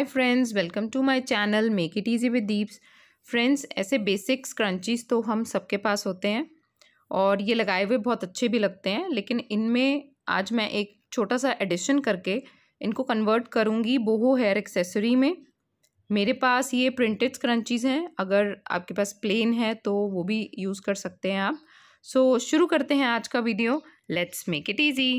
Hi friends, welcome to my channel make it easy with Deeps. Friends, ऐसे basic scrunchies तो हम सबके पास होते हैं और ये लगाए हुए बहुत अच्छे भी लगते हैं, लेकिन इनमें आज मैं एक छोटा सा एडिशन करके इनको कन्वर्ट करूँगी बोहो हेयर एक्सेसरी में। मेरे पास ये प्रिंटेड स्क्रंचीज हैं, अगर आपके पास प्लेन है तो वो भी यूज़ कर सकते हैं आप। सो शुरू करते हैं आज का video. Let's make it easy.